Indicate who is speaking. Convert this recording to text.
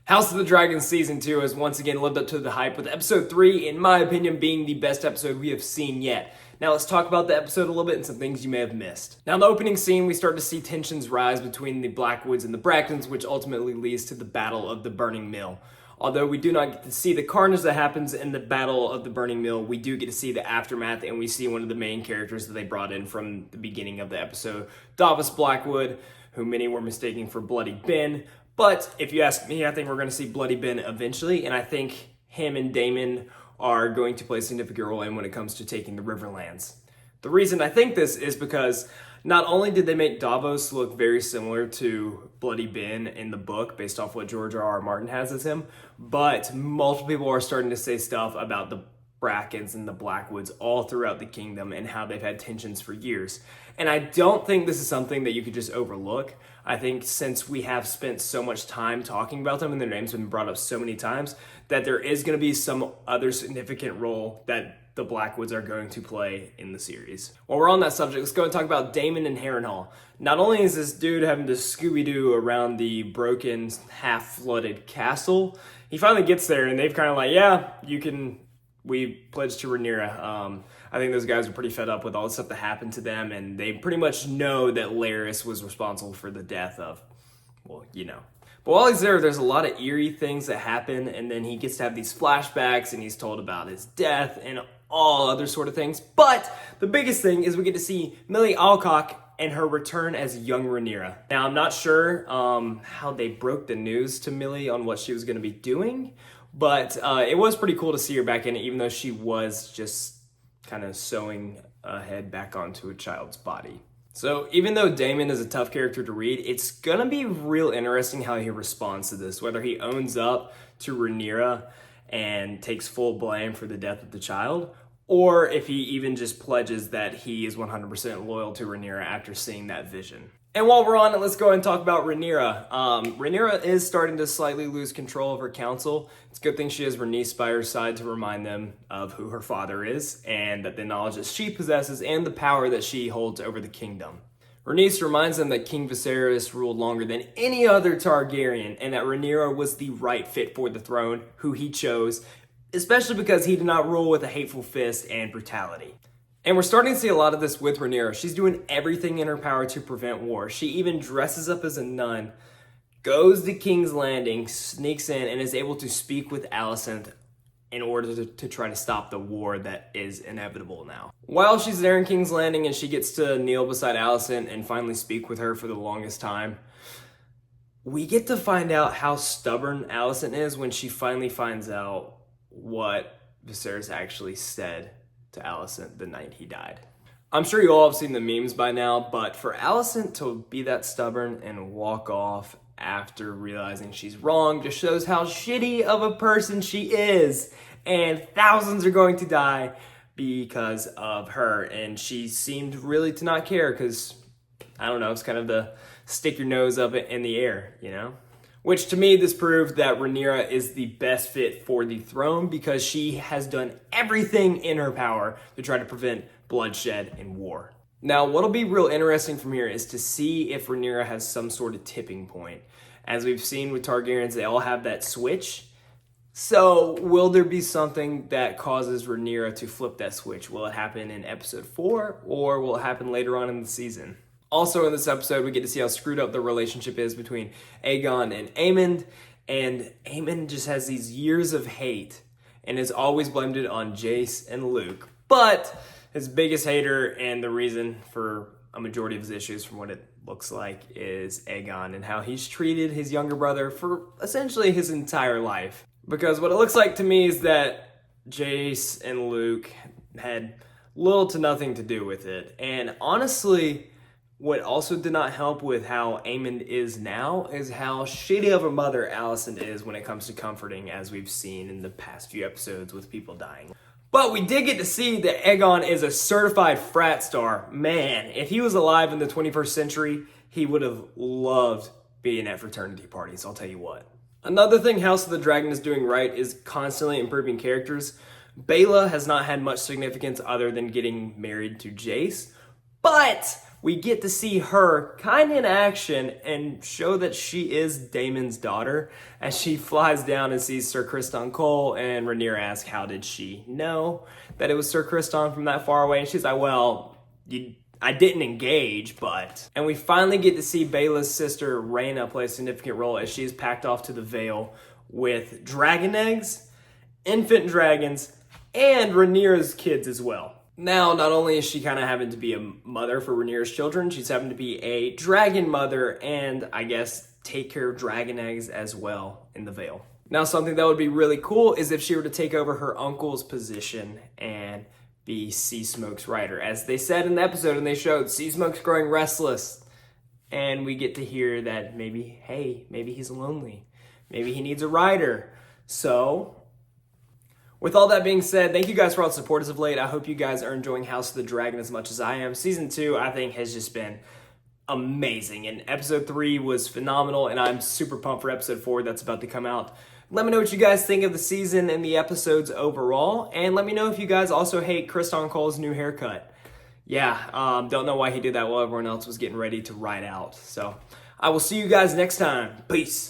Speaker 1: House of the Dragon Season 2 has once again lived up to the hype, with Episode 3, in my opinion, being the best episode we have seen yet. Now let's talk about the episode a little bit and some things you may have missed. Now in the opening scene, we start to see tensions rise between the Blackwoods and the Brackens, which ultimately leads to the Battle of the Burning Mill. Although we do not get to see the carnage that happens in the Battle of the Burning Mill, we do get to see the aftermath, and we see one of the main characters that they brought in from the beginning of the episode, Davos Blackwood, who many were mistaking for Bloody Ben. But if you ask me, I think we're going to see Bloody Ben eventually, and I think him and Daemon are going to play a significant role in when it comes to taking the Riverlands. The reason I think this is because not only did they make Davos look very similar to Bloody Ben in the book, based off what George R.R. Martin has as him, but multiple people are starting to say stuff about the Brackens and the Blackwoods all throughout the kingdom and how they've had tensions for years. And I don't think this is something that you could just overlook. I think since we have spent so much time talking about them and their names have been brought up so many times, that there is going to be some other significant role that the Blackwoods are going to play in the series. While we're on that subject, let's go and talk about Daemon and Harrenhal. Not only is this dude having to Scooby-Doo around the broken, half-flooded castle, he finally gets there and they've kind of like, yeah, we pledged to Rhaenyra. I think those guys are pretty fed up with all the stuff that happened to them, and they pretty much know that Larys was responsible for the death of, well, you know. But while he's there, there's a lot of eerie things that happen, and then he gets to have these flashbacks, and he's told about his death and all other sort of things. But the biggest thing is we get to see Millie Alcock and her return as young Rhaenyra. Now, I'm not sure how they broke the news to Millie on what she was going to be doing, but it was pretty cool to see her back in it, even though she was just kind of sewing a head back onto a child's body. So even though Daemon is a tough character to read, it's gonna be real interesting how he responds to this, whether he owns up to Rhaenyra and takes full blame for the death of the child, or if he even just pledges that he is 100% loyal to Rhaenyra after seeing that vision. And while we're on it, let's go ahead and talk about Rhaenyra. Rhaenyra is starting to slightly lose control of her council. It's a good thing she has Rhaenys by her side to remind them of who her father is, and that the knowledge that she possesses and the power that she holds over the kingdom. Rhaenys reminds them that King Viserys ruled longer than any other Targaryen, and that Rhaenyra was the right fit for the throne, who he chose, especially because he did not rule with a hateful fist and brutality. And we're starting to see a lot of this with Rhaenyra. She's doing everything in her power to prevent war. She even dresses up as a nun, goes to King's Landing, sneaks in, and is able to speak with Alicent in order to try to stop the war that is inevitable now. While she's there in King's Landing and she gets to kneel beside Alicent and finally speak with her for the longest time, we get to find out how stubborn Alicent is when she finally finds out what Viserys actually said to Alicent the night he died. I'm sure you all have seen the memes by now, but for Alicent to be that stubborn and walk off after realizing she's wrong just shows how shitty of a person she is, and thousands are going to die because of her, and she seemed really to not care because, I don't know, it's kind of the stick your nose up in the air, you know? Which to me, this proved that Rhaenyra is the best fit for the throne because she has done everything in her power to try to prevent bloodshed and war. Now, what'll be real interesting from here is to see if Rhaenyra has some sort of tipping point. As we've seen with Targaryens, they all have that switch. So, will there be something that causes Rhaenyra to flip that switch? Will it happen in episode 4, or will it happen later on in the season? Also in this episode, we get to see how screwed up the relationship is between Aegon and Aemond, and Aemond just has these years of hate and has always blamed it on Jace and Luke. But his biggest hater and the reason for a majority of his issues, from what it looks like, is Aegon and how he's treated his younger brother for essentially his entire life. Because what it looks like to me is that Jace and Luke had little to nothing to do with it. And honestly, what also did not help with how Aemond is now is how shitty of a mother Alicent is when it comes to comforting, as we've seen in the past few episodes with people dying. But we did get to see that Aegon is a certified frat star. Man, if he was alive in the 21st century, he would have loved being at fraternity parties, I'll tell you what. Another thing House of the Dragon is doing right is constantly improving characters. Baela has not had much significance other than getting married to Jace, but we get to see her kind of in action and show that she is Daemon's daughter as she flies down and sees Sir Criston Cole, and Rhaenyra asks how did she know that it was Sir Criston from that far away, and she's like, well, I didn't engage, but... And we finally get to see Baela's sister Rhaena play a significant role as she is packed off to the Vale with dragon eggs, infant dragons, and Rhaenyra's kids as well. Now, not only is she kind of having to be a mother for Rhaenyra's children, she's having to be a dragon mother and, I guess, take care of dragon eggs as well in the Vale. Now, something that would be really cool is if she were to take over her uncle's position and be Sea Smoke's rider. As they said in the episode, and they showed, Sea Smoke's growing restless. And we get to hear that maybe, hey, maybe he's lonely. Maybe he needs a rider. So... with all that being said, thank you guys for all the support as of late. I hope you guys are enjoying House of the Dragon as much as I am. Season 2, I think, has just been amazing. And episode 3 was phenomenal, and I'm super pumped for episode 4 that's about to come out. Let me know what you guys think of the season and the episodes overall. And let me know if you guys also hate Criston Cole's new haircut. Yeah, don't know why he did that while everyone else was getting ready to ride out. So I will see you guys next time. Peace.